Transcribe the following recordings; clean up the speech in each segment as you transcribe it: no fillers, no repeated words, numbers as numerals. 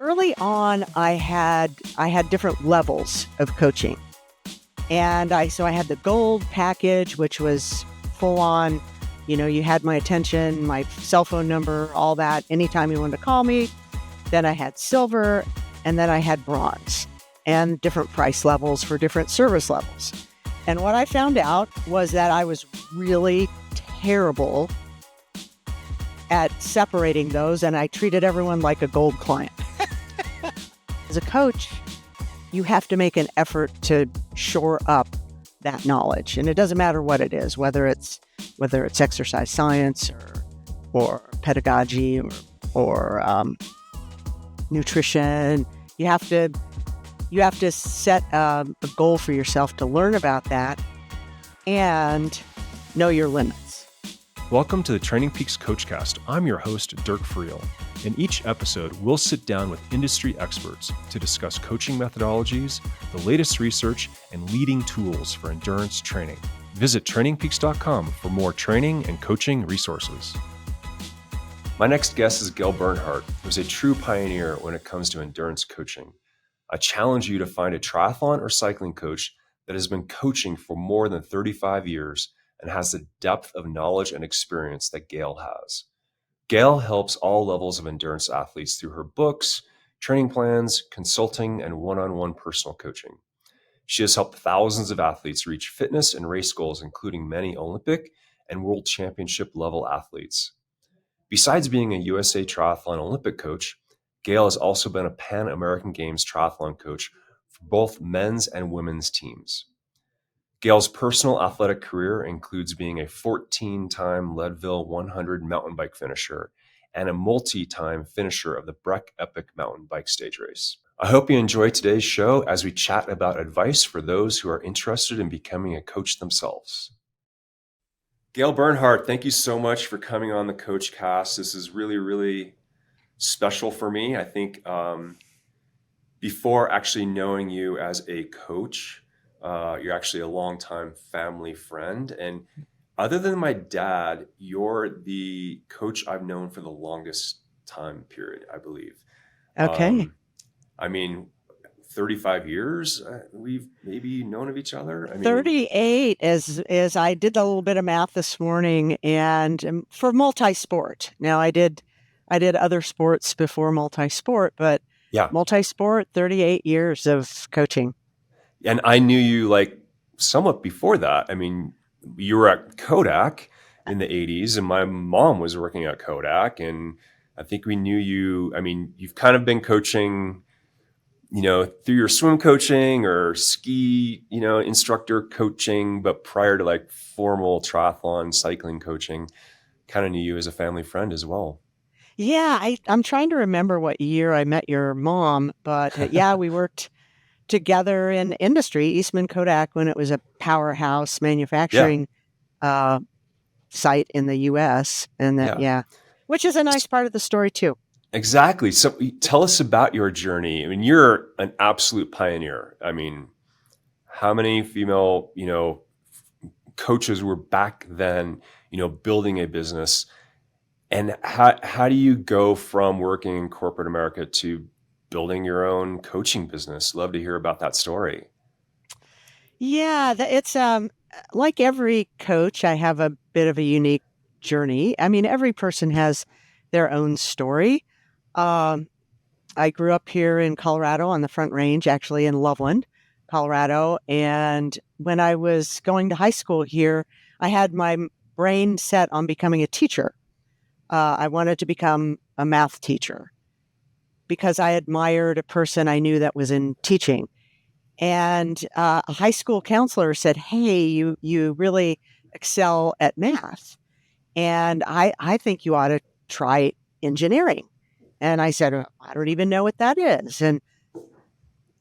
Early on, I had different levels of coaching. And I had the gold package, which was full on, you had my attention, my cell phone number, all that, anytime you wanted to call me. Then I had silver, and then I had bronze, and different price levels for different service levels. And what I found out was that I was really terrible at separating those, and I treated everyone like a gold client. As a coach, you have to make an effort to shore up that knowledge. And it doesn't matter what it is, whether it's exercise science or pedagogy or nutrition. You have to set a goal for yourself to learn about that and know your limits. Welcome to the TrainingPeaks CoachCast. I'm your host, Dirk Friel. In each episode, we'll sit down with industry experts to discuss coaching methodologies, the latest research, and leading tools for endurance training. Visit trainingpeaks.com for more training and coaching resources. My next guest is Gale Bernhardt, who's a true pioneer when it comes to endurance coaching. I challenge you to find a triathlon or cycling coach that has been coaching for more than 35 years and has the depth of knowledge and experience that Gale has. Gale helps all levels of endurance athletes through her books, training plans, consulting, and one-on-one personal coaching. She has helped thousands of athletes reach fitness and race goals, including many Olympic and World Championship level athletes. Besides being a USA Triathlon Olympic coach, Gale has also been a Pan American Games triathlon coach for both men's and women's teams. Gale's personal athletic career includes being a 14-time Leadville 100 mountain bike finisher and a multi-time finisher of the Breck Epic mountain bike stage race. I hope you enjoy today's show as we chat about advice for those who are interested in becoming a coach themselves. Gale Bernhardt, thank you so much for coming on the CoachCast. This is really, really special for me. I think before actually knowing you as a coach, you're actually a longtime family friend. And other than my dad, you're the coach I've known for the longest time period, I believe. Okay. 35 years we've maybe known of each other. 38 as I did a little bit of math this morning, and for multi-sport. Now I did other sports before multi-sport, but yeah, multi-sport, 38 years of coaching. And I knew you like somewhat before that. I mean, you were at Kodak in the 80s, and my mom was working at Kodak, and I think we knew you. I mean, you've kind of been coaching, through your swim coaching or ski, instructor coaching, but prior to like formal triathlon cycling coaching, kind of knew you as a family friend as well. Yeah, I'm trying to remember what year I met your mom, but yeah, we worked together in industry, Eastman Kodak, when it was a powerhouse manufacturing site in the U.S. And that, which is a nice part of the story too. Exactly. So tell us about your journey. I mean, you're an absolute pioneer. I mean, how many female, coaches were back then, building a business? And how do you go from working in corporate America to building your own coaching business? Love to hear about that story. Yeah, it's like every coach, I have a bit of a unique journey. I mean, every person has their own story. I grew up here in Colorado on the Front Range, actually in Loveland, Colorado. And when I was going to high school here, I had my brain set on becoming a teacher. I wanted to become a math teacher because I admired a person I knew that was in teaching. And a high school counselor said, "Hey, you really excel at math. And I think you ought to try engineering." And I said, "I don't even know what that is." And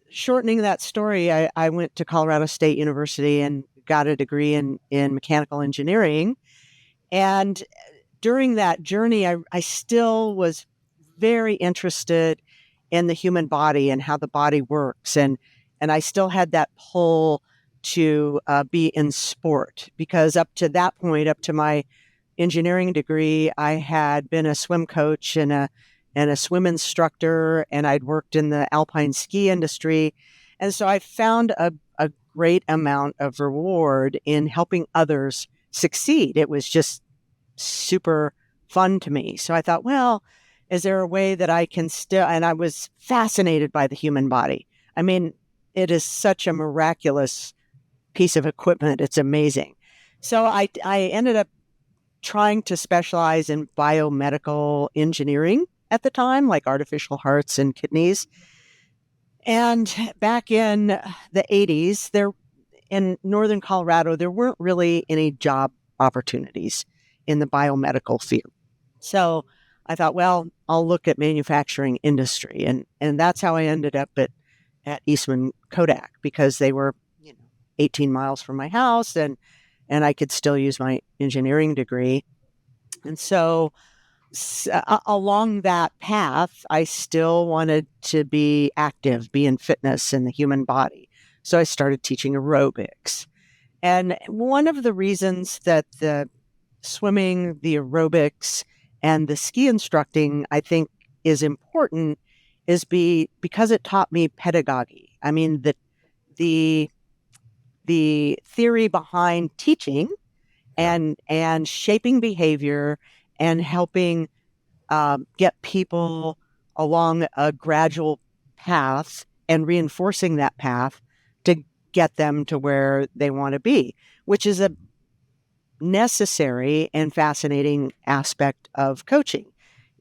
shortening that story, I went to Colorado State University and got a degree in mechanical engineering. And during that journey, I still was very interested in the human body and how the body works. And I still had that pull to be in sport, because up to that point, up to my engineering degree, I had been a swim coach and a and a swim instructor, and I'd worked in the alpine ski industry. And so I found a great amount of reward in helping others succeed. It was just super fun to me. So I thought, well, is there a way that I can still, and I was fascinated by the human body. I mean, it is such a miraculous piece of equipment. It's amazing. So I ended up trying to specialize in biomedical engineering at the time, like artificial hearts and kidneys. And back in the 80s, there in northern Colorado, there weren't really any job opportunities in the biomedical field. So I thought, well, I'll look at manufacturing industry. And that's how I ended up at Eastman Kodak, because they were 18 miles from my house, and I could still use my engineering degree. And so along that path, I still wanted to be active, be in fitness in the human body. So I started teaching aerobics. And one of the reasons that the swimming, the aerobics, and the ski instructing, I think, is important is because it taught me pedagogy. I mean, the theory behind teaching and shaping behavior and helping get people along a gradual path and reinforcing that path to get them to where they want to be, which is a necessary and fascinating aspect of coaching.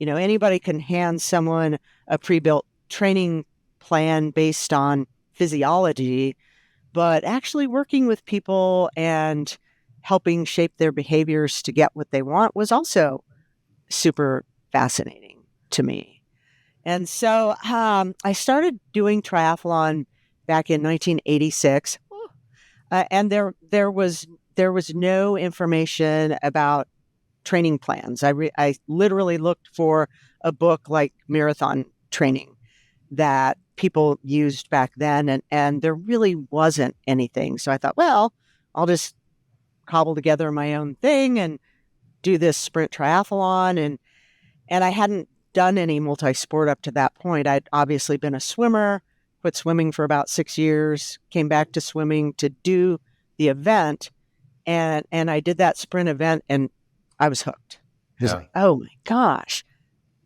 Anybody can hand someone a pre-built training plan based on physiology, but actually working with people and helping shape their behaviors to get what they want was also super fascinating to me. And so I started doing triathlon back in 1986, and there was no information about training plans. I literally looked for a book like Marathon Training that people used back then, and there really wasn't anything. So I thought, well, I'll just cobble together my own thing and do this sprint triathlon. And I hadn't done any multi-sport up to that point. I'd obviously been a swimmer, quit swimming for about 6 years, came back to swimming to do the event. And I did that sprint event and I was hooked. I was like, oh my gosh,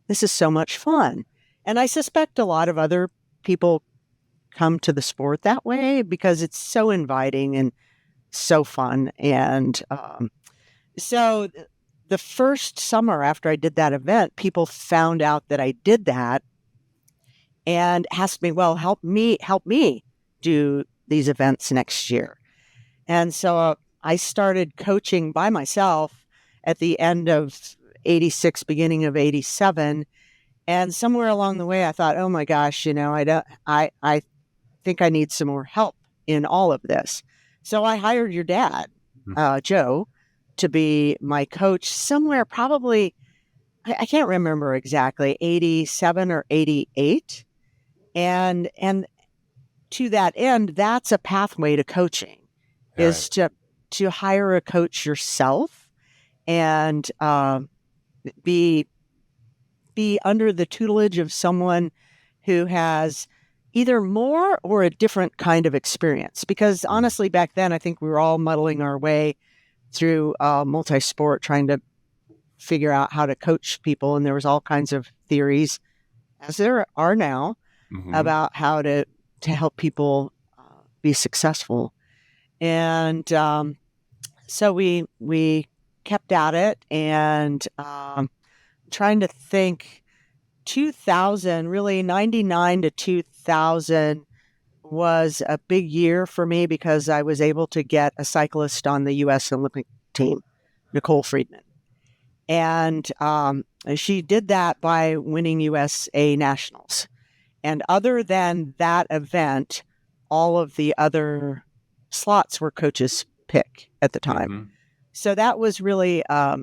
this is so much fun. And I suspect a lot of other people come to the sport that way because it's so inviting and so fun. And so the first summer after I did that event, people found out that I did that and asked me, well, help me do these events next year. And so I started coaching by myself at the end of 86, beginning of 87. And somewhere along the way, I thought, oh my gosh, I think I need some more help in all of this. So I hired your dad, Joe, to be my coach somewhere probably, I can't remember exactly, 87 or 88. And to that end, that's a pathway to coaching, is to hire a coach yourself and be under the tutelage of someone who has either more or a different kind of experience. Because honestly, back then, I think we were all muddling our way through multi-sport, trying to figure out how to coach people. And there was all kinds of theories, as there are now, about how to help people be successful. And so we kept at it, and trying to think, 2000, really 99 to 2000 was a big year for me because I was able to get a cyclist on the U.S. Olympic team, Nicole Friedman. And she did that by winning USA Nationals. And other than that event, all of the other slots were coaches' pick at the time. So that was really a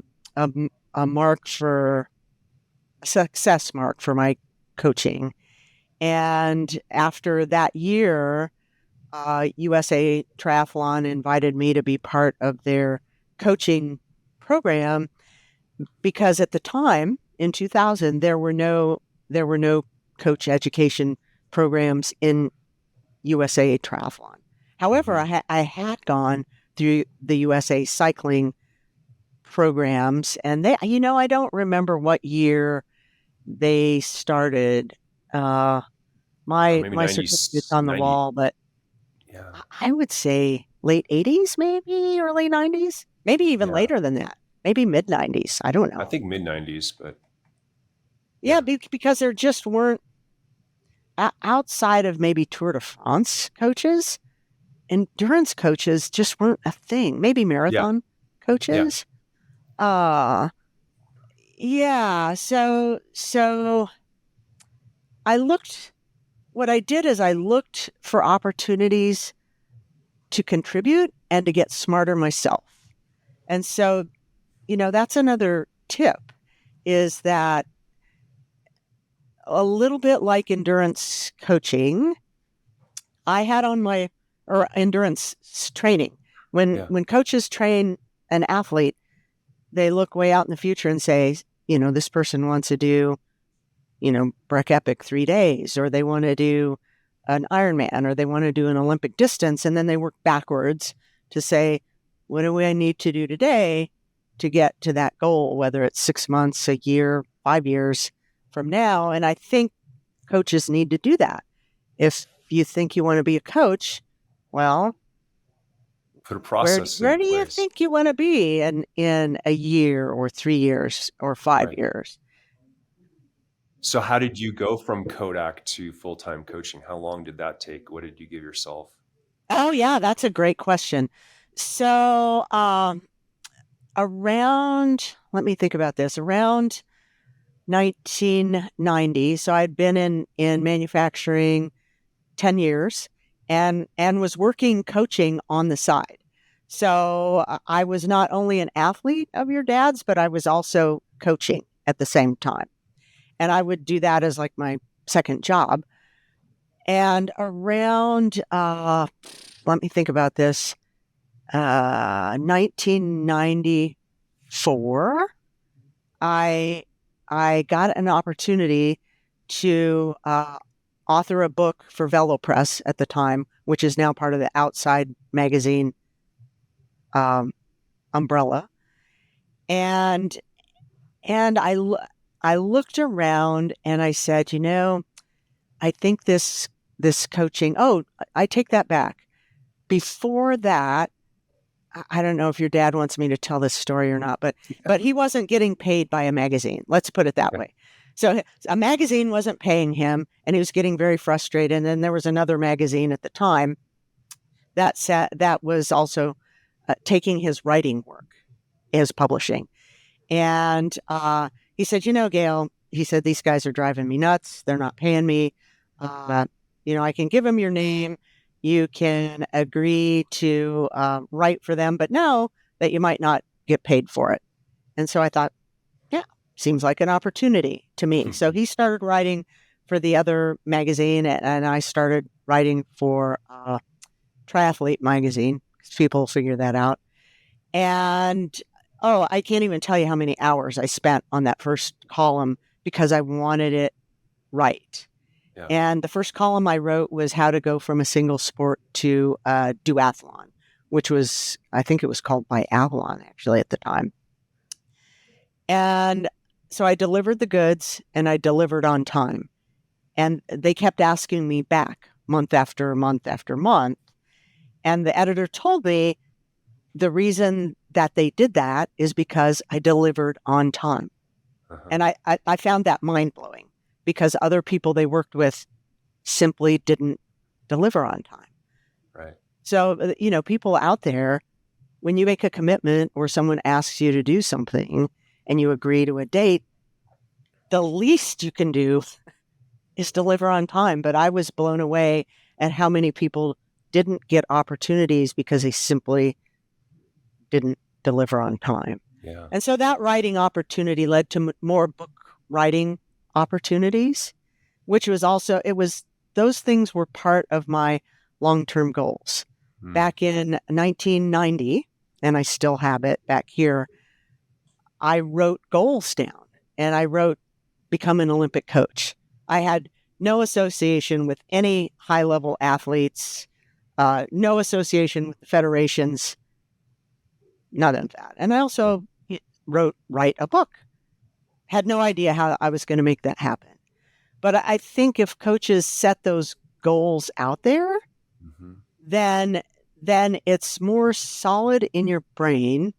success mark for my coaching. And after that year, USA Triathlon invited me to be part of their coaching program because at the time, in 2000, there were no there were no coach education programs in USA Triathlon. However, I had gone through the USA cycling programs, and they, I don't remember what year they started. Maybe My certificate's 90s, on the 90. wall, but Yeah. I would say late 80s, maybe early 90s, maybe even Yeah. later than that, maybe mid 90s. I don't I know. think mid 90s, but Yeah, yeah. because there just weren't outside of maybe Tour de France coaches, endurance coaches just weren't a thing. Maybe Yeah. marathon Yeah. coaches. Uh yeah, so I looked what I did is I looked for opportunities to contribute and to get smarter myself. And so, that's another tip is that a little bit like endurance coaching, I had on my or endurance training. When Yeah. when coaches train an athlete, they look way out in the future and say, this person wants to do, Breck Epic 3 days, or they want to do an Ironman, or they want to do an Olympic distance. And then they work backwards to say, what do I need to do today to get to that goal, whether it's 6 months, a year, 5 years from now? And I think coaches need to do that. If you think you want to be a coach, well, Put a where process where in do you place. think you want to be in a year or 3 years or 5 years? So how did you go from Kodak to full-time coaching? How long did that take? What did you give yourself? Oh yeah, that's a great question. So around, let me think about this, around 1990. So I'd been in manufacturing 10 years and was working coaching on the side. So I was not only an athlete of your dad's, but I was also coaching at the same time. And I would do that as like my second job. And around, let me think about this, 1994, I got an opportunity to author a book for Velo Press at the time, which is now part of the Outside magazine umbrella. And I looked around and I said, I think this coaching. Oh, I take that back. Before that, I don't know if your dad wants me to tell this story or not, but he wasn't getting paid by a magazine. Let's put it that way. So a magazine wasn't paying him, and he was getting very frustrated. And then there was another magazine at the time that was also taking his writing work as publishing. And he said, Gale, he said, these guys are driving me nuts. They're not paying me. I can give them your name. You can agree to write for them, but know that you might not get paid for it. And so I thought, yeah, seems like an opportunity to me. So he started writing for the other magazine, and I started writing for Triathlete magazine. People figure that out. And I can't even tell you how many hours I spent on that first column because I wanted it right. Yeah. And the first column I wrote was how to go from a single sport to a duathlon, which was, I think it was called Biathlon actually at the time. And so I delivered the goods and I delivered on time. And they kept asking me back month after month after month. And the editor told me the reason that they did that is because I delivered on time. And I found that mind-blowing because other people they worked with simply didn't deliver on time. Right. So, people out there, when you make a commitment or someone asks you to do something and you agree to a date, the least you can do is deliver on time. But I was blown away at how many people didn't get opportunities because they simply didn't deliver on time. Yeah. And so that writing opportunity led to more book writing opportunities, which was also, those things were part of my long-term goals. Back in 1990, and I still have it back here, I wrote goals down and I wrote become an Olympic coach. I had no association with any high-level athletes, no association with the federations, none of that. And I also write a book. Had no idea how I was going to make that happen. But I think if coaches set those goals out there, Mm-hmm. then it's more solid in your brain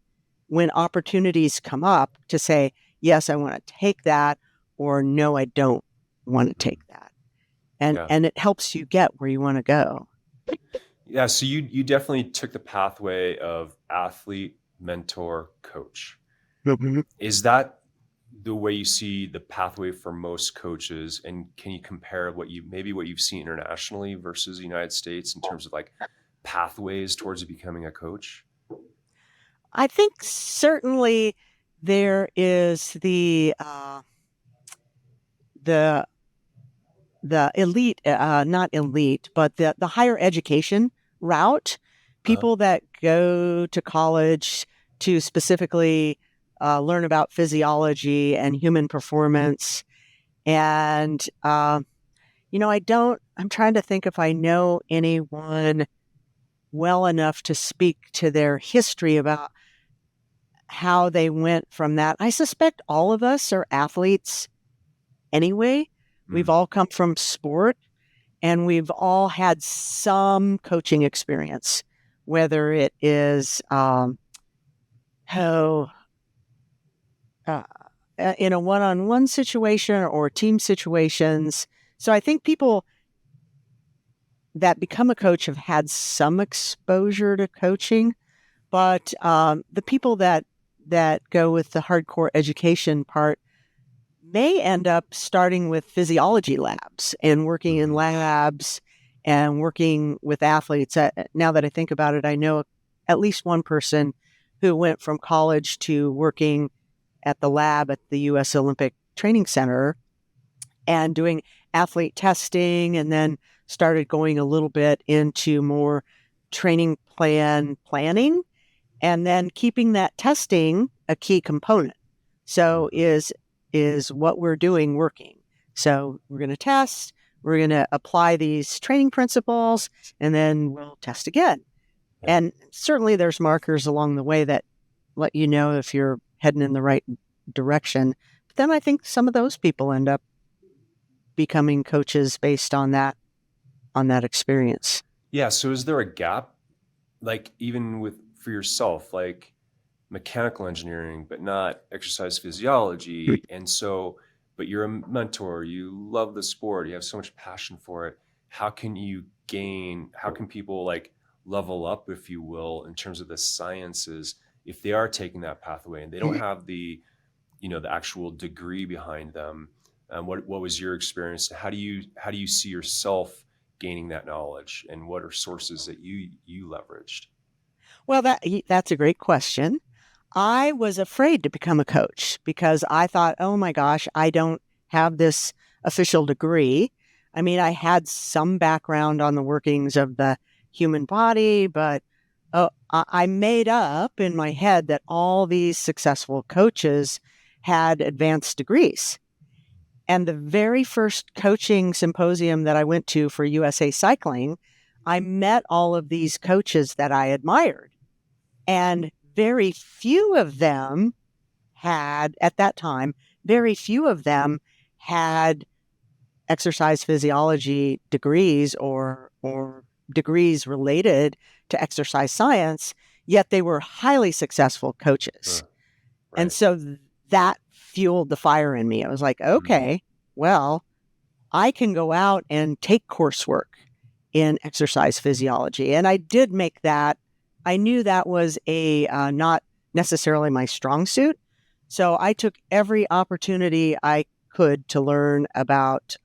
when opportunities come up to say, yes, I want to take that, or no, I don't want to take that. And it helps you get where you want to go. Yeah. So you definitely took the pathway of athlete, mentor, coach. Mm-hmm. Is that the way you see the pathway for most coaches? And can you compare what you've seen internationally versus the United States in terms of like pathways towards becoming a coach? I think certainly there is the elite, not elite, but the higher education route. People that go to college to specifically learn about physiology and human performance. And, I'm trying to think if I know anyone well enough to speak to their history about how they went from that. I suspect all of us are athletes anyway. We've all come from sport, and we've all had some coaching experience, whether it is in a one-on-one situation or team situations. So I think people that become a coach have had some exposure to coaching, but the people that go with the hardcore education part may end up starting with physiology labs and working in labs and working with athletes. Now that I think about it, I know at least one person who went from college to working at the lab at the U.S. Olympic Training Center and doing athlete testing, and then started going a little bit into more training plan planning, and then keeping that testing a key component. So is what we're doing working? So we're going to test, we're going to apply these training principles, and then we'll test again. Yeah. And certainly there's markers along the way that let you know if you're heading in the right direction. But then I think some of those people end up becoming coaches based on that experience. Yeah. So is there a gap, like even for yourself, like mechanical engineering, but not exercise physiology? And so, but you're a mentor, you love the sport, you have so much passion for it. How can people like level up, if you will, in terms of the sciences, if they are taking that pathway and they don't have the actual degree behind them? What was your experience? How do you see yourself gaining that knowledge, and what are sources that you leveraged? Well, that's a great question. I was afraid to become a coach because I thought, oh my gosh, I don't have this official degree. I mean, I had some background on the workings of the human body, but I made up in my head that all these successful coaches had advanced degrees. And the very first coaching symposium that I went to for USA Cycling, I met all of these coaches that I admired. And very few of them had, at that time, had exercise physiology degrees or degrees related to exercise science, yet they were highly successful coaches. Right. And so that fueled the fire in me. I was like, okay, well, I can go out and take coursework in exercise physiology. And I did make that. I knew that was not necessarily my strong suit. So I took every opportunity I could to learn about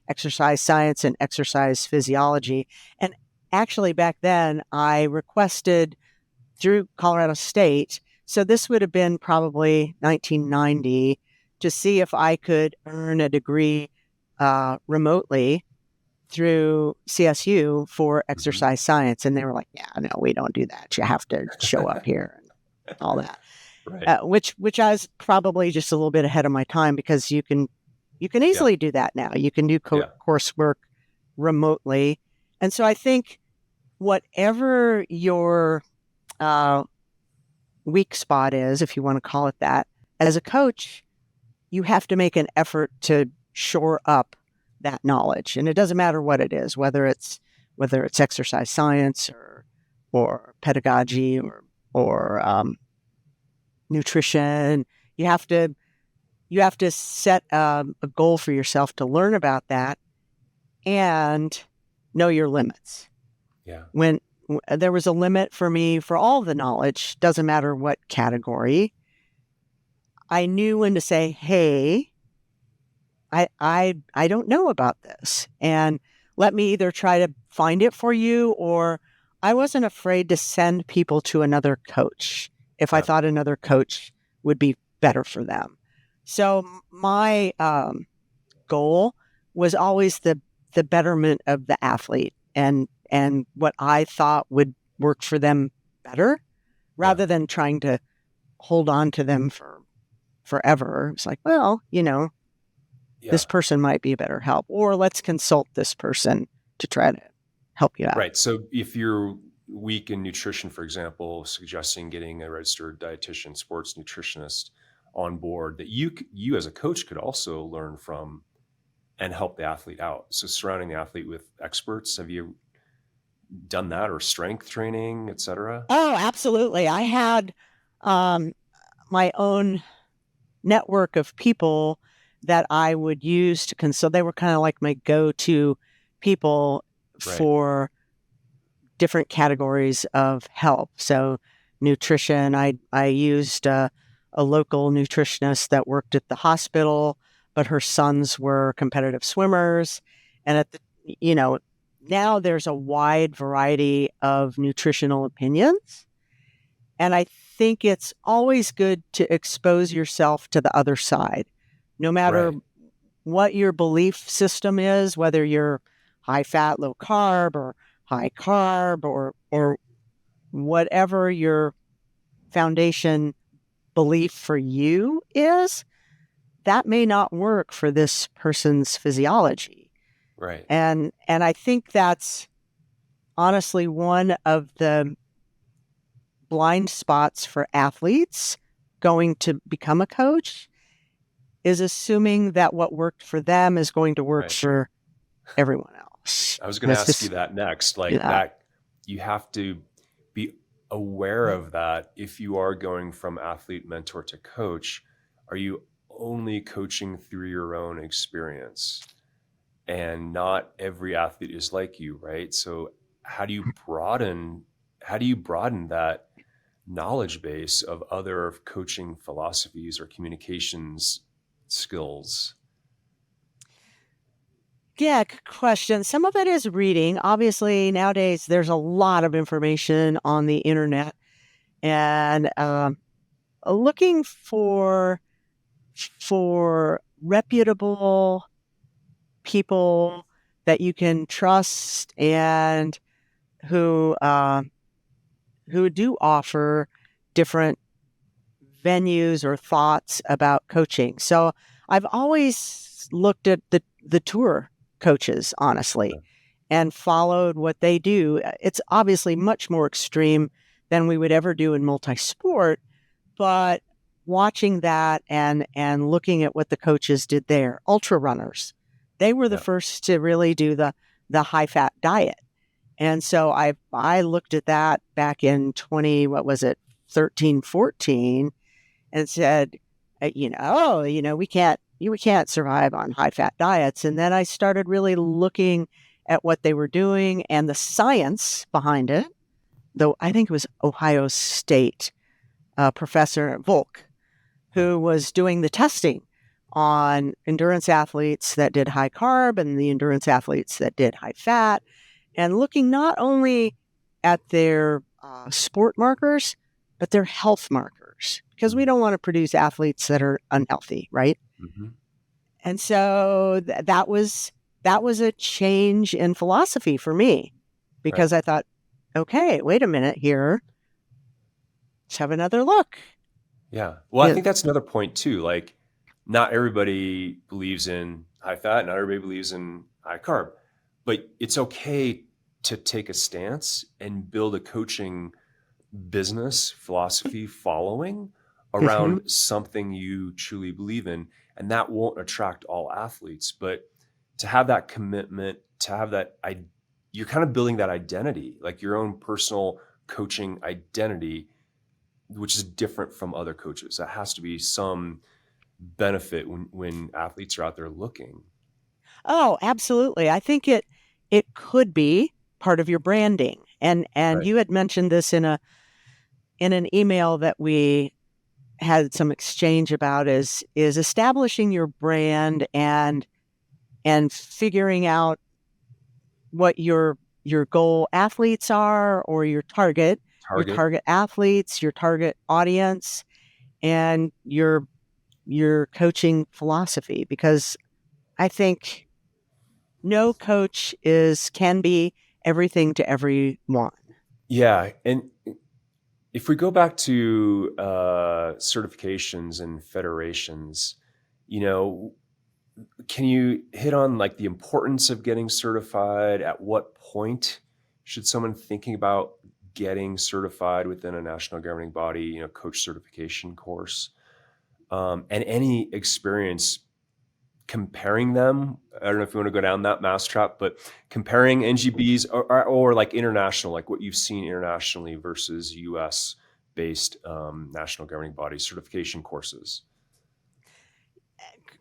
exercise science and exercise physiology. And actually back then I requested through Colorado State, so this would have been probably 1990, to see if I could earn a degree remotely through CSU for exercise science. And they were like, yeah, no, we don't do that. You have to show up here and all that. Right. Which I was probably just a little bit ahead of my time, because you can You can Yeah. easily do that now. You can do Yeah. coursework remotely. And so I think whatever your uh, weak spot is, if you want to call it that, as a coach, you have to make an effort to shore up that knowledge. And it doesn't matter what it is, whether it's exercise science or pedagogy or nutrition. You have to set a goal for yourself to learn about that and know your limits. Yeah. When there was a limit for me for all the knowledge, doesn't matter what category, I knew when to say, "Hey, I don't know about this," and let me either try to find it for you, or I wasn't afraid to send people to another coach if I Yeah. thought another coach would be better for them. So my goal was always the betterment of the athlete and what I thought would work for them better, Yeah. rather than trying to hold on to them for forever. It's like, well, this Yeah. person might be a better help, or let's consult this person to try to help you out. Right. So if you're weak in nutrition, for example, suggesting getting a registered dietitian, sports nutritionist on board that you as a coach could also learn from and help the athlete out. So surrounding the athlete with experts, have you done that, or strength training, et cetera? Oh, absolutely. I had my own network of people that I would use to consult. They were kind of like my go-to people Right. for different categories of help. So nutrition, I used a local nutritionist that worked at the hospital, but her sons were competitive swimmers. And now there's a wide variety of nutritional opinions. And I think it's always good to expose yourself to the other side, no matter Right. what your belief system is, whether you're high fat, low carb, or high carb, or whatever your foundation belief for you is, that may not work for this person's physiology. Right. And I think that's honestly one of the blind spots for athletes going to become a coach, is assuming that what worked for them is going to work Right. for everyone else. I was going to That's ask you just, that next. Like yeah. that, you have to be aware of that. If you are going from athlete mentor to coach, are you only coaching through your own experience? And not every athlete is like you, right? So how do you broaden that knowledge base of other coaching philosophies or communications skills? Yeah, good question. Some of it is reading. Obviously, nowadays there's a lot of information on the internet, and looking for reputable people that you can trust and who do offer different venues or thoughts about coaching. So I've always looked at the tour coaches, honestly, and followed what they do. It's obviously much more extreme than we would ever do in multi-sport, but watching that and looking at what the coaches did there, ultra runners, they were the Yeah. first to really do the high fat diet. And so I looked at that back in what was it, 13, 14, and said, we can't survive on high fat diets. And then I started really looking at what they were doing and the science behind it. Though I think it was Ohio State professor Volk who was doing the testing on endurance athletes that did high carb and the endurance athletes that did high fat, and looking not only at their sport markers, but their health markers, because we don't want to produce athletes that are unhealthy, right? Mm-hmm. And so that was a change in philosophy for me, Right. because I thought, okay, wait a minute here. Let's have another look. Yeah. Well, I Yeah. think that's another point too. Like Not everybody believes in high fat, not everybody believes in high carb, but it's okay to take a stance and build a coaching business philosophy following Hmm. around something you truly believe in. And that won't attract all athletes, but to have that commitment, to have that, you're kind of building that identity, like your own personal coaching identity, which is different from other coaches. That has to be some benefit when athletes are out there looking. Oh, absolutely. I think it could be part of your branding. And Right. you had mentioned this in an email that we had some exchange about is establishing your brand and figuring out what your goal athletes are, or your Target. target athletes, your target audience, and your coaching philosophy, because I think no coach is can be everything to everyone. Yeah. And if we go back to certifications and federations, you know, can you hit on like the importance of getting certified? At what point should someone thinking about getting certified within a national governing body, coach certification course? And any experience comparing them. I don't know if you want to go down that mousetrap, but comparing NGBs or like international, like what you've seen internationally versus US based national governing body certification courses.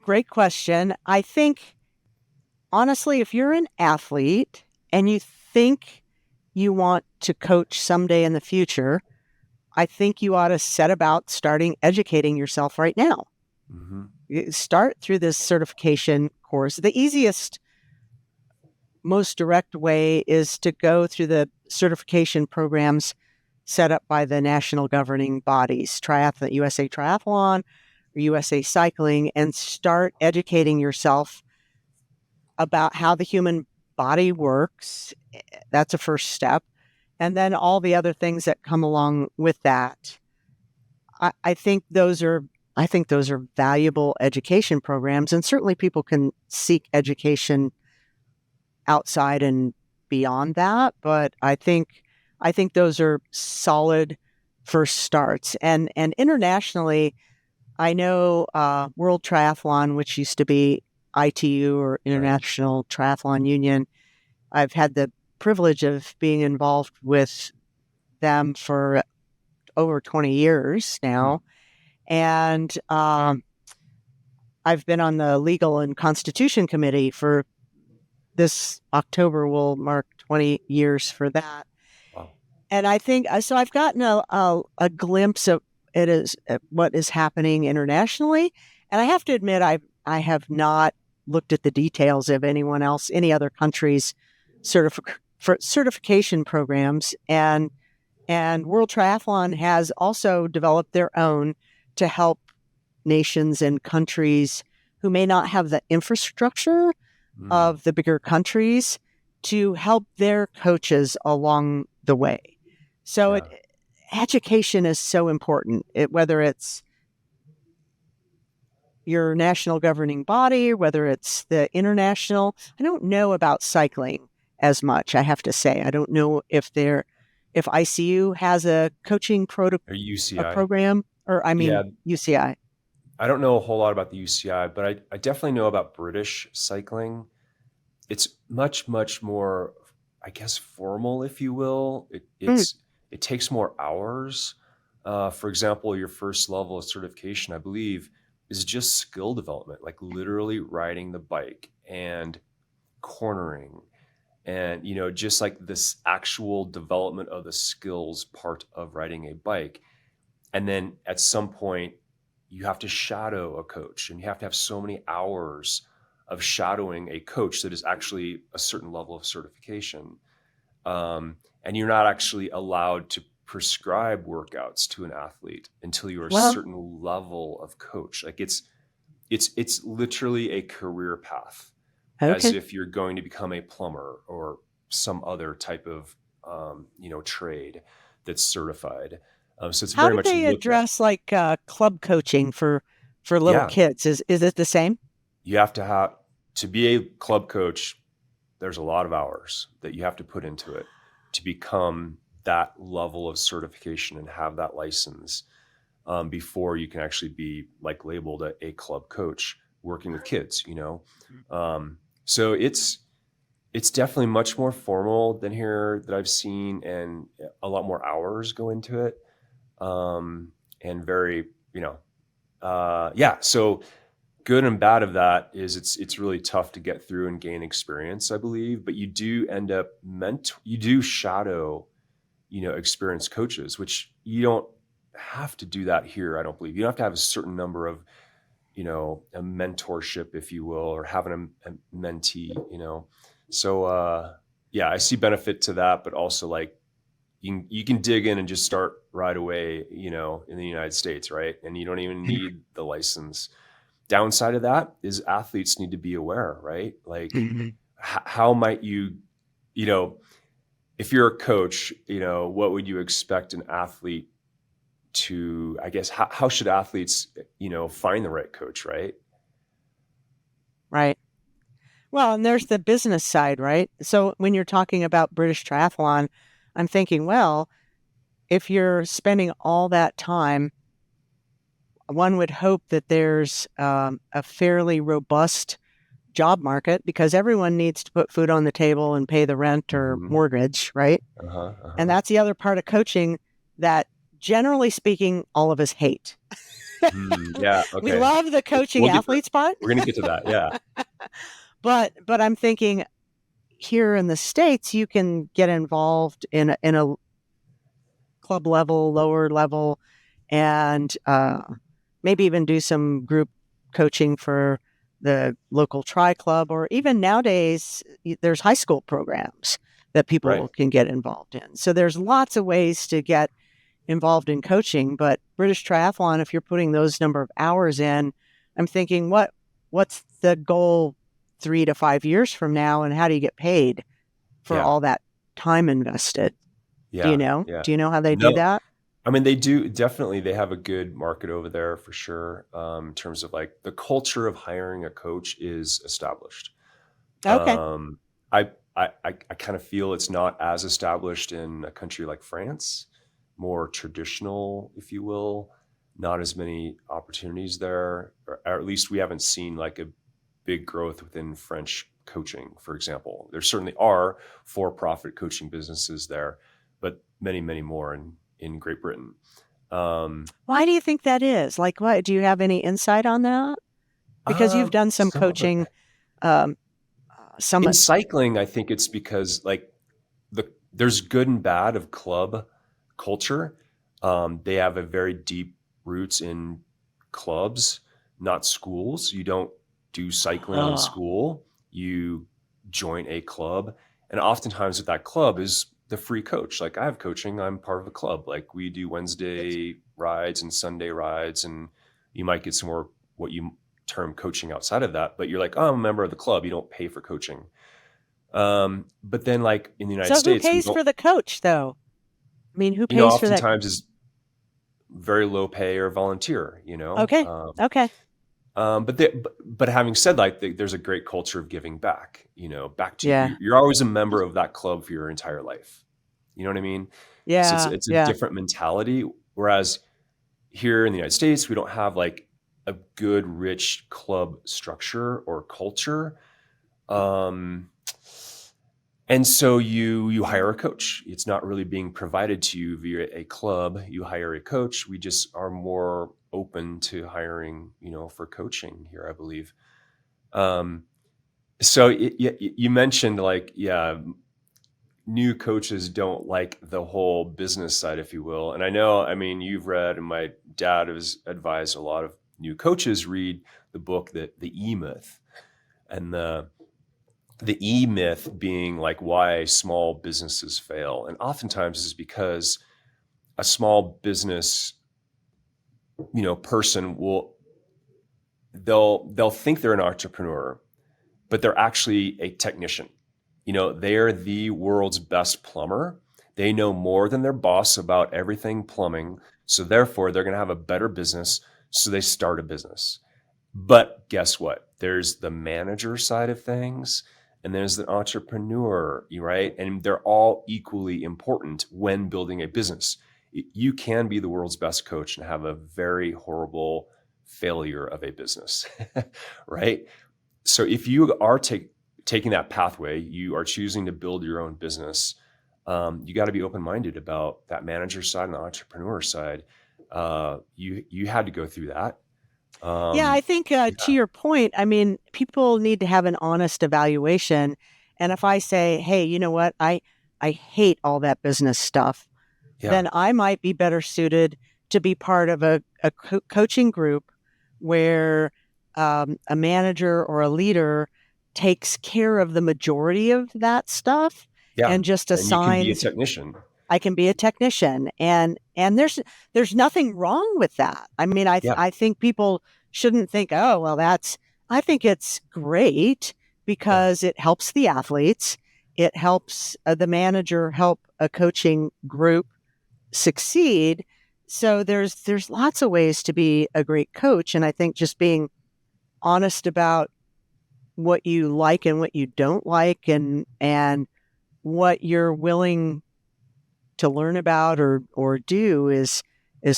Great question. I think, honestly, if you're an athlete and you think you want to coach someday in the future, I think you ought to set about starting educating yourself right now. Mm-hmm. Start through this certification course. The easiest, most direct way is to go through the certification programs set up by the national governing bodies, Triathlon, USA Triathlon, or USA Cycling, and start educating yourself about how the human body works. That's a first step. And then all the other things that come along with that. I think those are valuable education programs, and certainly people can seek education outside and beyond that. But I think those are solid first starts. And internationally, I know World Triathlon, which used to be ITU or Right. International Triathlon Union. I've had the privilege of being involved with them for over 20 years Hmm. now. And I've been on the Legal and Constitution Committee for this October will mark 20 years for that. Wow. And I think so. I've gotten a glimpse of what is happening internationally, and I have to admit I have not looked at the details of any other country's certification programs, and World Triathlon has also developed their own to help nations and countries who may not have the infrastructure Mm. of the bigger countries to help their coaches along the way. So Yeah. education is so important, whether it's your national governing body, whether it's the international. I don't know about cycling as much, I have to say. I don't know if ICU has a coaching Or a UCI. program, or I mean Yeah. UCI. I don't know a whole lot about the UCI, but I definitely know about British cycling. It's much, much more, I guess, formal, if you will. Mm, It takes more hours. For example, your first level of certification, I believe, is just skill development, like literally riding the bike and cornering, and just like this actual development of the skills part of riding a bike. And then at some point, you have to shadow a coach, and you have to have so many hours of shadowing a coach that is actually a certain level of certification. And you're not actually allowed to prescribe workouts to an athlete until you're a well, certain level of coach. Like it's literally a career path, as okay. if you're going to become a plumber or some other type of trade that's certified. So it's How very do much they looked at. address like club coaching for for little Yeah, kids. Is it the same? you have to be a club coach. There's a lot of hours that you have to put into it to become that level of certification and have that license before you can actually be like labeled a club coach working with kids, you know? So it's definitely much more formal than here that I've seen, and a lot more hours go into it. And very, yeah. So good and bad of that is it's really tough to get through and gain experience, I believe, but you do end up you do shadow, experienced coaches, which you don't have to do that here. I don't believe you don't have to have a certain number of, a mentorship, if you will, or having a mentee, So, yeah, I see benefit to that, but also like you can dig in and just start right away, in the United States, right? And you don't even need the license. Downside of that is athletes need to be aware, right? Like how might you, if you're a coach, what would you expect an athlete to, I guess, how should athletes, find the right coach, right? Right. Well, and there's the business side, right? So when you're talking about British Triathlon, I'm thinking, well, if you're spending all that time, one would hope that there's a fairly robust job market because everyone needs to put food on the table and pay the rent or mortgage, right? And that's the other part of coaching that, generally speaking, all of us hate. Yeah. Okay. We love the coaching athletes part. We're going to get to that. Yeah. But I'm thinking here in the States, you can get involved in a club level, lower level, and maybe even do some group coaching for the local tri club, or even nowadays, there's high school programs that people can get involved in. So there's lots of ways to get involved in coaching. But British Triathlon, if you're putting those number of hours in, I'm thinking, what's the goal 3 to 5 years from now, and how do you get paid for all that time invested? Yeah. Do you know? Yeah. Do you know how they do that? I mean, they do definitely. They have a good market over there for sure. In terms of like the culture of hiring a coach is established. Okay. I kind of feel it's not as established in a country like France, more traditional, if you will. Not as many opportunities there, or at least we haven't seen like a big growth within French coaching, for example. There certainly are for-profit coaching businesses there, but many, many more in Great Britain. Why do you think that is? Like, what do you have any insight on that? Because you've done some coaching. In cycling, I think it's because like there's good and bad of club culture. They have a very deep roots in clubs, not schools. You don't do cycling in school. You join a club, and oftentimes with that club is the free coach. Like I have coaching, I'm part of a club. Like we do Wednesday rides and Sunday rides, and you might get some more what you term coaching outside of that, but you're like, oh, I'm a member of the club. You don't pay for coaching. But then like in the United States, who pays for the coach though? I mean, who pays for that? Oftentimes is very low pay or volunteer, Okay. Okay. But having said like there's a great culture of giving back, back to Yeah. you. You're always a member of that club for your entire life. You know what I mean? Yeah. So it's a different mentality. Whereas here in the United States, we don't have like a good, rich club structure or culture. And so you hire a coach. It's not really being provided to you via a club. You hire a coach. We just are more open to hiring, for coaching here, I believe. So you mentioned like, new coaches don't like the whole business side, if you will. And I mean, you've read, and my dad has advised a lot of new coaches read the book, The E-Myth. And the E-Myth being like why small businesses fail. And oftentimes is because a small business, person they'll think they're an entrepreneur, but they're actually a technician. They're the world's best plumber. They know more than their boss about everything plumbing. So therefore they're going to have a better business. So they start a business. But guess what? There's the manager side of things, and there's the entrepreneur, right? And they're all equally important when building a business. You can be the world's best coach and have a very horrible failure of a business, right? So if you are taking that pathway, you are choosing to build your own business, you got to be open-minded about that manager side and the entrepreneur side. You had to go through that. Yeah, I think to your point, I mean, people need to have an honest evaluation. And if I say, hey, you know what, I hate all that business stuff, Yeah. then I might be better suited to be part of a coaching group where a manager or a leader takes care of the majority of that stuff Yeah. and just And you can be a assigns. technician. I can be a technician, and there's nothing wrong with that. I mean, Yeah. I think people shouldn't think, oh, well, that's. I think it's great Yeah. because it helps the athletes. It helps the manager help a coaching group succeed. So there's lots of ways to be a great coach, and I think just being honest about what you like and what you don't like, and what you're willing to learn about or do is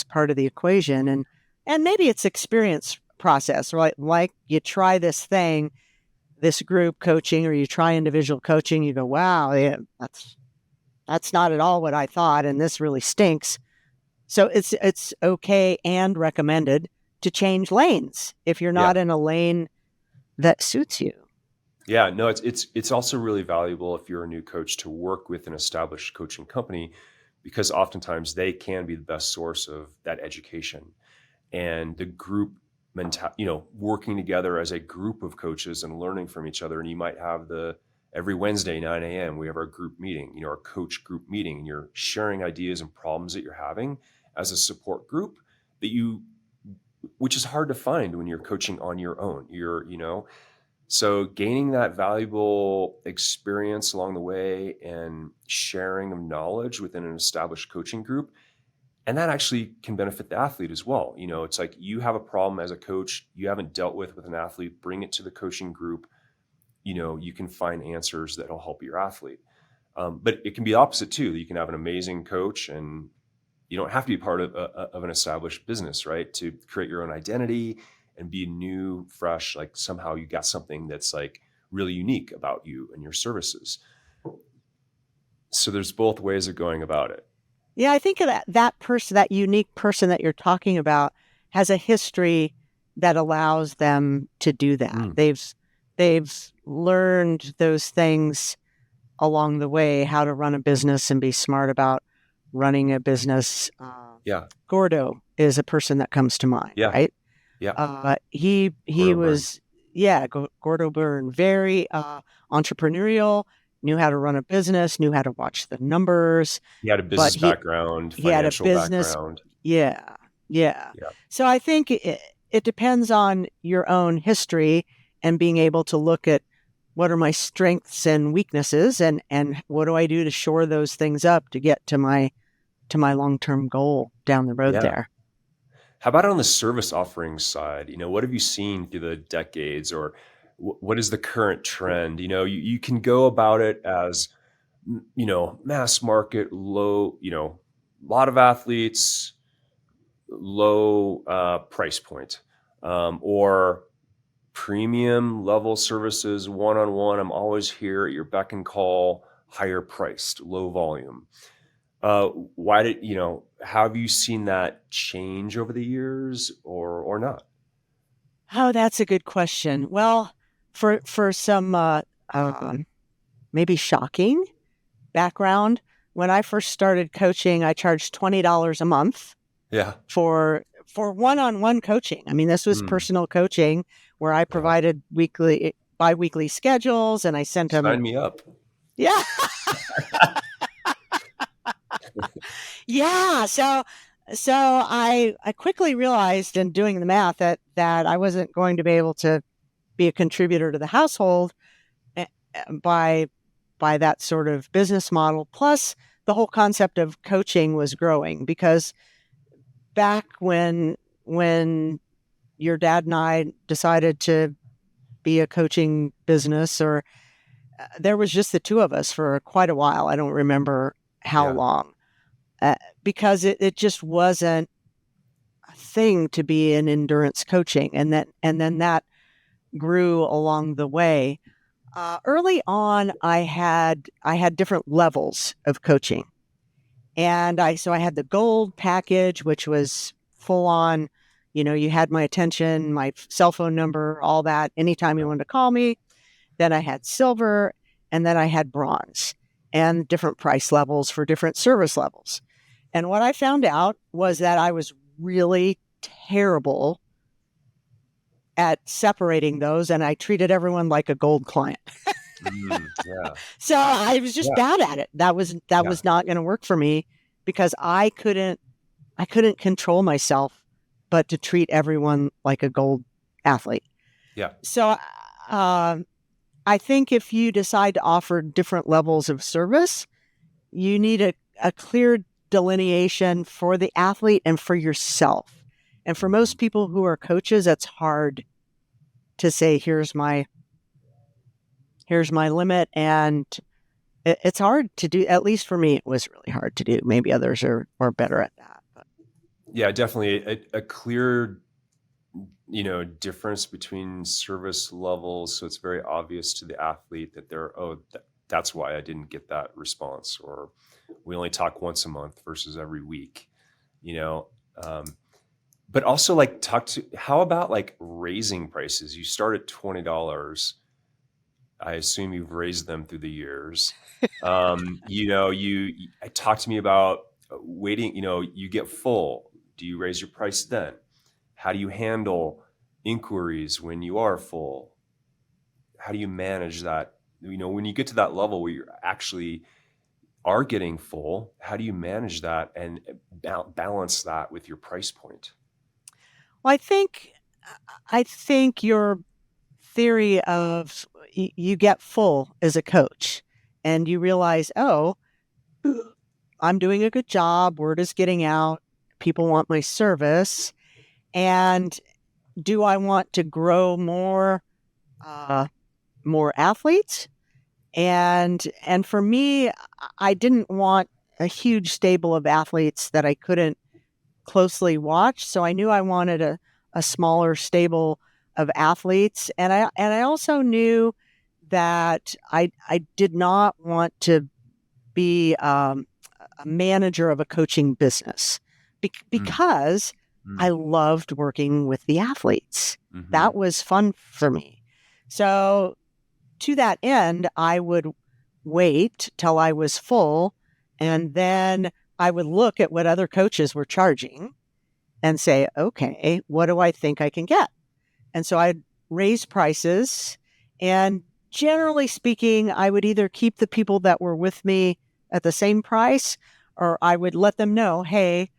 part of the equation. And maybe it's experience process, right? Like you try this thing, this group coaching, or you try individual coaching, you go, wow, yeah, that's not at all what I thought, and this really stinks. So it's okay and recommended to change lanes if you're Yeah. not in a lane that suits you. Yeah. No, it's also really valuable if you're a new coach to work with an established coaching company, because oftentimes they can be the best source of that education and the group working together as a group of coaches and learning from each other. And you might have every Wednesday, 9 a.m., we have our group meeting, our coach group meeting, and you're sharing ideas and problems that you're having as a support group which is hard to find when you're coaching on your own. So gaining that valuable experience along the way and sharing of knowledge within an established coaching group, and that actually can benefit the athlete as well. It's like you have a problem as a coach you haven't dealt with an athlete, bring it to the coaching group. You can find answers that'll help your athlete. But it can be opposite too. You can have an amazing coach and you don't have to be part of an established business, right? To create your own identity and be new, fresh, like somehow you got something that's like really unique about you and your services. So there's both ways of going about it. Yeah, I think that person, that unique person that you're talking about, has a history that allows them to do that. They've learned those things along the way, how to run a business and be smart about running a business. Yeah. Gordo is a person that comes to mind, Yeah. right? Yeah. He Gordo was, yeah, Gordo Byrne, very entrepreneurial, knew how to run a business, knew how to watch the numbers. He had a business background, he had a financial business background. Yeah. Yeah. So I think it depends on your own history and being able to look at what are my strengths and weaknesses, and what do I do to shore those things up to get to my long-term goal down the road there. How about on the service offerings side? What have you seen through the decades, or what is the current trend? You can go about it as, mass market, low, a lot of athletes, low price point, or premium level services, one-on-one. I'm always here at your beck and call, higher priced, low volume. How have you seen that change over the years or not? Oh, that's a good question. Well, for some maybe shocking background, when I first started coaching, I charged $20 a month. Yeah. For one-on-one coaching. I mean, this was personal coaching where I provided bi-weekly schedules, and I sent them. Sign me up. Yeah. Yeah. So I quickly realized in doing the math that I wasn't going to be able to be a contributor to the household by that sort of business model. Plus, the whole concept of coaching was growing, because back when your dad and I decided to be a coaching business, or there was just the two of us for quite a while. I don't remember how Yeah. long, because it just wasn't a thing to be in endurance coaching. And then that grew along the way. Early on, I had different levels of coaching, and I had the gold package, which was full on. You had my attention, my cell phone number, all that. Anytime you wanted to call me. Then I had silver, and then I had bronze, and different price levels for different service levels. And what I found out was that I was really terrible at separating those, and I treated everyone like a gold client. Yeah. So I was just bad at it. That was not going to work for me, because I couldn't control myself but to treat everyone like a gold athlete. Yeah. So I think if you decide to offer different levels of service, you need a clear delineation for the athlete and for yourself. And for most people who are coaches, it's hard to say, here's my limit. And it's hard to do. At least for me, it was really hard to do. Maybe others are better at that. But. Yeah, definitely a clear, difference between service levels. So it's very obvious to the athlete that that's why I didn't get that response, or we only talk once a month versus every week, but also how about like raising prices? You start at $20. I assume you've raised them through the years. You talk to me about waiting, you get full. Do you raise your price then? How do you handle inquiries when you are full? How do you manage that? When you get to that level where you actually are getting full, how do you manage that and balance that with your price point? Well, I think your theory of you get full as a coach and you realize, oh, I'm doing a good job. Word is getting out. People want my service. And do I want to grow more athletes? And for me, I didn't want a huge stable of athletes that I couldn't closely watch. So I knew I wanted a smaller stable of athletes. And I also knew that I did not want to be a manager of a coaching business because I loved working with the athletes. Mm-hmm. That was fun for me. So to that end, I would wait till I was full, and then I would look at what other coaches were charging and say, okay, what do I think I can get? And so I'd raise prices, and generally speaking, I would either keep the people that were with me at the same price, or I would let them know, hey,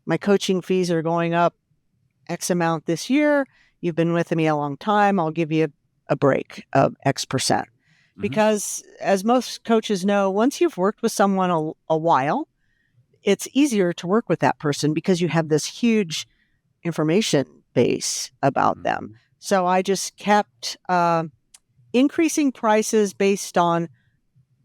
my coaching fees are going up X amount this year. You've been with me a long time. I'll give you a break of X percent. Mm-hmm. Because as most coaches know, once you've worked with someone a while, it's easier to work with that person because you have this huge information base about them. So I just kept increasing prices based on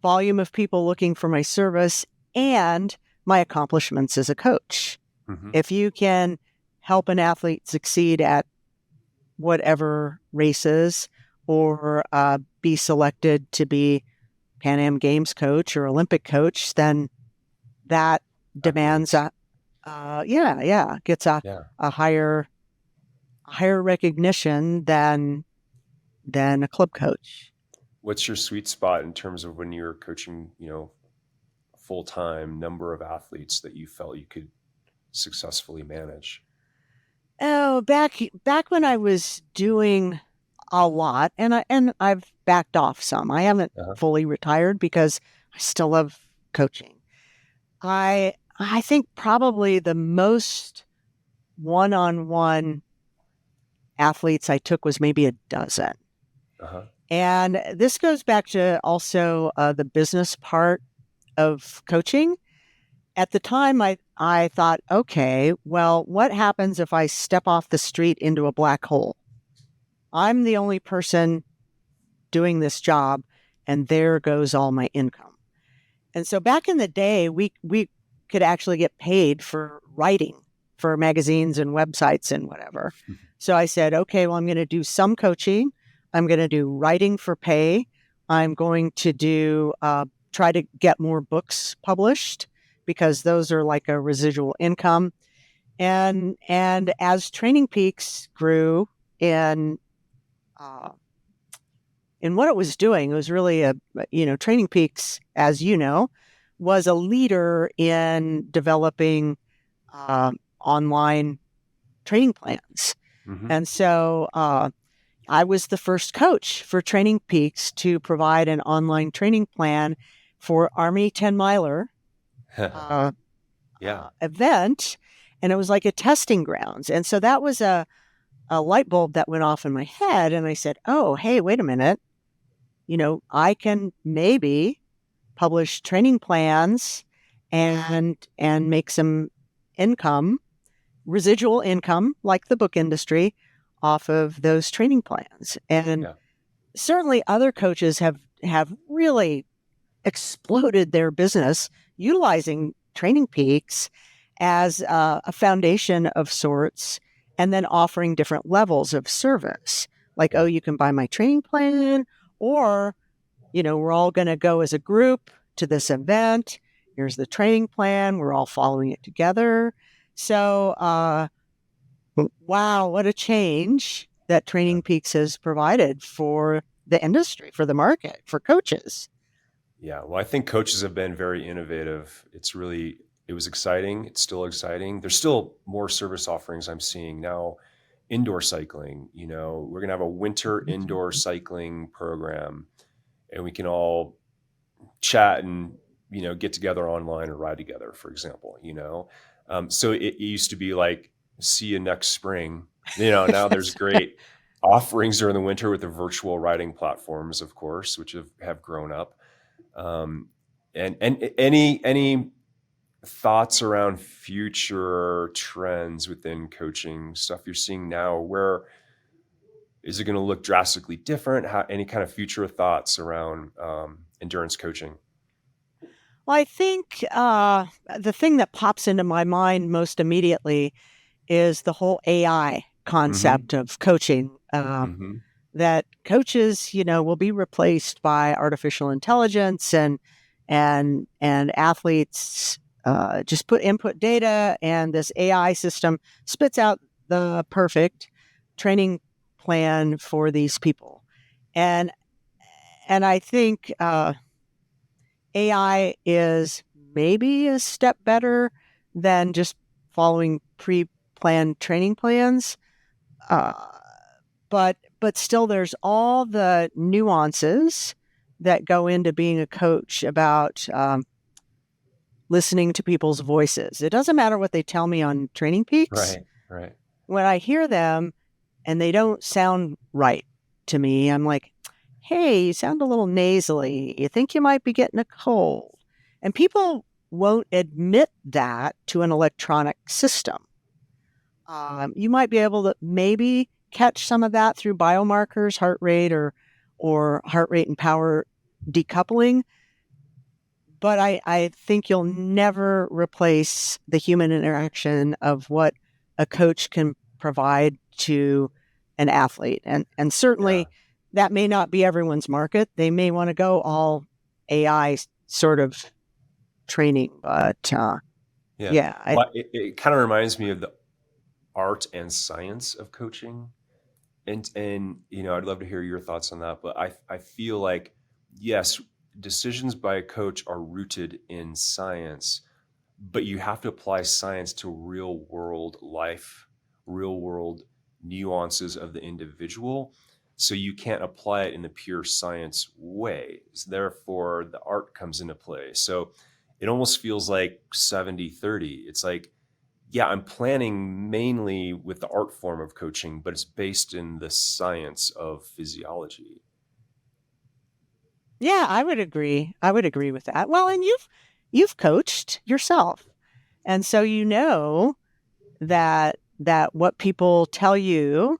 volume of people looking for my service and my accomplishments as a coach. Mm-hmm. If you can help an athlete succeed at whatever races, or be selected to be Pan Am Games coach or Olympic coach, then that demands gets a higher recognition than a club coach. What's your sweet spot in terms of when you're coaching, full-time number of athletes that you felt you could successfully manage? Oh, back when I was doing a lot, and I've backed off some. I haven't fully retired because I still love coaching. I think probably the most one-on-one athletes I took was maybe a dozen. And this goes back to also the business part of coaching. At the time, I thought, okay, well, what happens if I step off the street into a black hole? I'm the only person doing this job, and there goes all my income. And so back in the day, we could actually get paid for writing for magazines and websites and whatever. So I said, okay, well, I'm going to do some coaching. I'm going to do writing for pay. I'm going to do try to get more books published because those are like a residual income. And as Training Peaks grew in uh, in what it was doing, it was really Training Peaks, as you know, was a leader in developing online training plans. Mm-hmm. And so I was the first coach for Training Peaks to provide an online training plan for Army 10 miler Yeah. event. And it was like a testing grounds. And so that was a light bulb that went off in my head. And I said, oh, hey, wait a minute. I can maybe publish training plans and make some income, residual income, like the book industry, off of those training plans. And certainly other coaches have really exploded their business utilizing Training Peaks as a foundation of sorts, and then offering different levels of service. Like, oh, you can buy my training plan, or, we're all going to go as a group to this event. Here's the training plan. We're all following it together. So, wow, what a change that Training Peaks has provided for the industry, for the market, for coaches. Yeah. Well, I think coaches have been very innovative. It was exciting. It's still exciting. There's still more service offerings I'm seeing now. Indoor cycling, we're going to have a winter indoor cycling program, and we can all chat and, get together online or ride together, for example, so it used to be like, see you next spring, now there's great offerings during the winter with the virtual riding platforms, of course, which have grown up. And any thoughts around future trends within coaching, stuff you're seeing now? Where is it going to look drastically different? Any kind of future thoughts around endurance coaching? Well, I think the thing that pops into my mind most immediately is the whole AI concept of coaching. That coaches, will be replaced by artificial intelligence, and athletes just input data, and this AI system spits out the perfect training plan for these people. And I think AI is maybe a step better than just following pre-planned training plans. But still, there's all the nuances that go into being a coach about listening to people's voices. It doesn't matter what they tell me on Training Peaks. Right. When I hear them and they don't sound right to me, I'm like, hey, you sound a little nasally. You think you might be getting a cold. And people won't admit that to an electronic system. You might be able to maybe catch some of that through biomarkers, heart rate or heart rate and power decoupling. But I think you'll never replace the human interaction of what a coach can provide to an athlete. And certainly that may not be everyone's market. They may want to go all AI sort of training, but it kind of reminds me of the art and science of coaching. And I'd love to hear your thoughts on that. But I feel like, yes, decisions by a coach are rooted in science, but you have to apply science to real world life, real world nuances of the individual. So you can't apply it in the pure science way. So therefore, the art comes into play. So it almost feels like 70-30. It's like, yeah, I'm planning mainly with the art form of coaching, but it's based in the science of physiology. Yeah, I would agree. I would agree with that. Well, and you've coached yourself. And so that what people tell you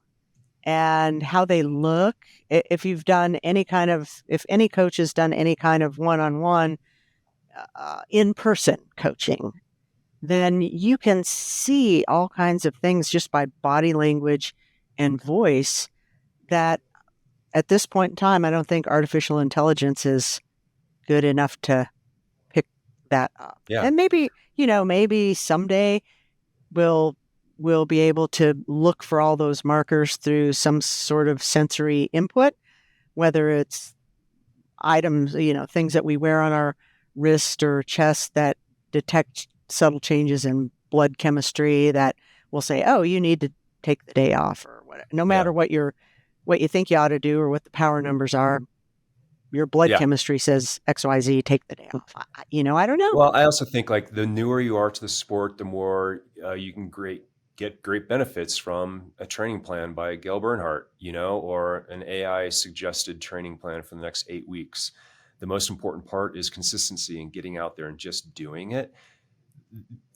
and how they look, if you've done if any coach has done any kind of one-on-one in-person coaching, then you can see all kinds of things just by body language and voice that at this point in time, I don't think artificial intelligence is good enough to pick that up. Yeah. And maybe someday we'll be able to look for all those markers through some sort of sensory input, whether it's items, things that we wear on our wrist or chest that detect subtle changes in blood chemistry that will say, oh, you need to take the day off or whatever. No matter what you think you ought to do or what the power numbers are, your blood chemistry says XYZ, take the day off. I don't know. Well, I also think like the newer you are to the sport, the more you can get great benefits from a training plan by Gale Bernhardt, or an AI suggested training plan for the next 8 weeks. The most important part is consistency and getting out there and just doing it.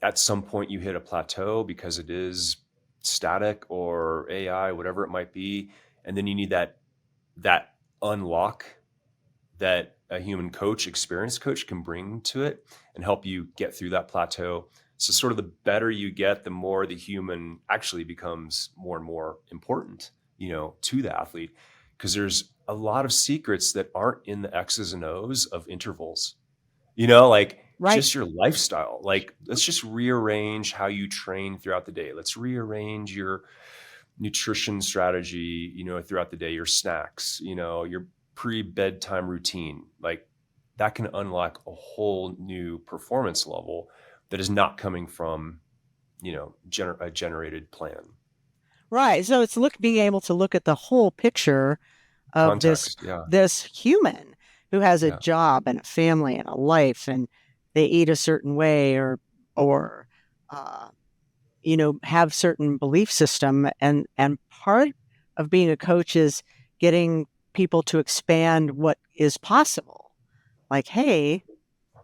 At some point you hit a plateau because it is static or AI, whatever it might be. And then you need that unlock that a human coach, experienced coach can bring to it and help you get through that plateau. So sort of the better you get, the more the human actually becomes more and more important, to the athlete, because there's a lot of secrets that aren't in the X's and O's of intervals, Right. just your lifestyle. Like, let's just rearrange how you train throughout the day. Let's rearrange your nutrition strategy, throughout the day, your snacks, your pre-bedtime routine. Like, that can unlock a whole new performance level that is not coming from, a generated plan. Right. So it's being able to look at the whole picture of Context, this human who has a job and a family and a life, and they eat a certain way or have certain belief system. And part of being a coach is getting people to expand what is possible. Like, hey,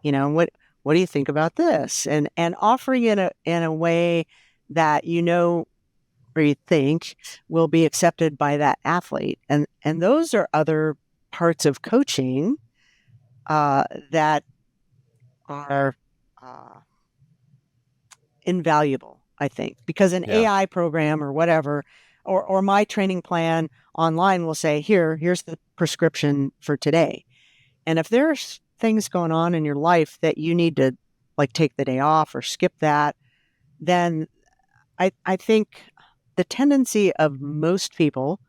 what do you think about this? And offering it in a way that or you think will be accepted by that athlete. And those are other parts of coaching that are invaluable, I think, because an AI program or whatever, or my training plan online will say, here's the prescription for today. And if there's things going on in your life that you need to take the day off or skip that, then I think the tendency of most people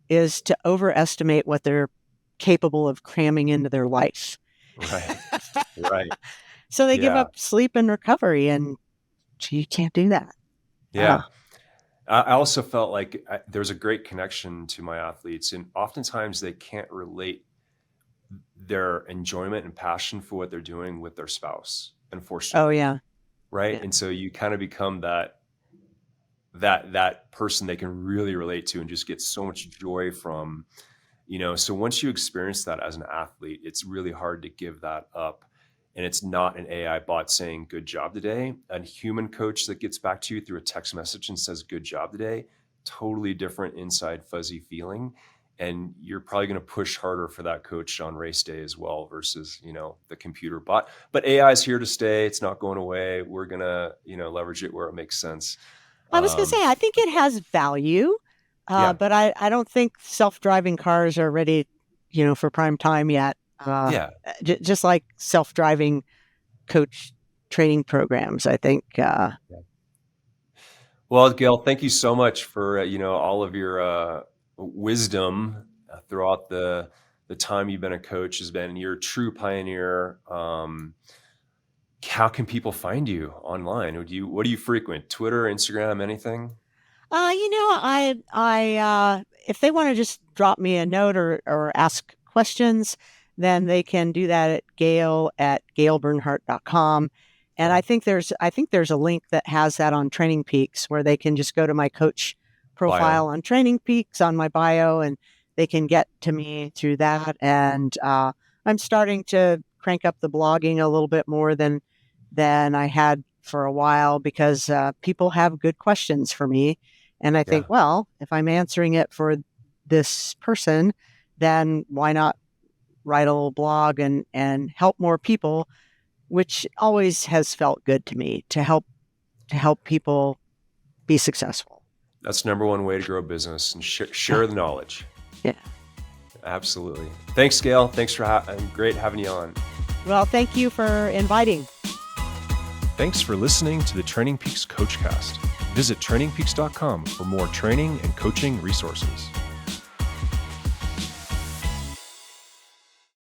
is to overestimate what they're capable of cramming into their life. Right. So they give up sleep and recovery, and you can't do that. Yeah. I also felt like there's a great connection to my athletes, and oftentimes they can't relate their enjoyment and passion for what they're doing with their spouse, unfortunately. Oh, yeah. Right. Yeah. And so you kind of become that person they can really relate to and just get so much joy from, so once you experience that as an athlete, it's really hard to give that up. And it's not an AI bot saying good job today. A human coach that gets back to you through a text message and says good job today, totally different inside fuzzy feeling. And you're probably going to push harder for that coach on race day as well versus, the computer bot. But AI is here to stay. It's not going away. We're going to, leverage it where it makes sense. I was going to say, I think it has value, but I don't think self-driving cars are ready, for prime time yet. Just like self-driving coach training programs, I think. Well, Gale, thank you so much for, all of your wisdom throughout the time you've been a coach. You're a true pioneer. How can people find you online? What do you frequent? Twitter, Instagram, anything? I if they want to just drop me a note or ask questions, then they can do that at galebernhardt.com. And I think there's a link that has that on TrainingPeaks where they can just go to my coach profile on TrainingPeaks on my bio, and they can get to me through that. And I'm starting to crank up the blogging a little bit more than than I had for a while because people have good questions for me. And I think, Yeah. well, if I'm answering it for this person, then why not write a little blog and help more people, which always has felt good to me to help people be successful. That's number one way to grow a business, and share the knowledge. Yeah. Absolutely. Thanks, Gale. Thanks for great having you on. Well, thank you for inviting. Thanks for listening to the Training Peaks CoachCast. Visit trainingpeaks.com for more training and coaching resources.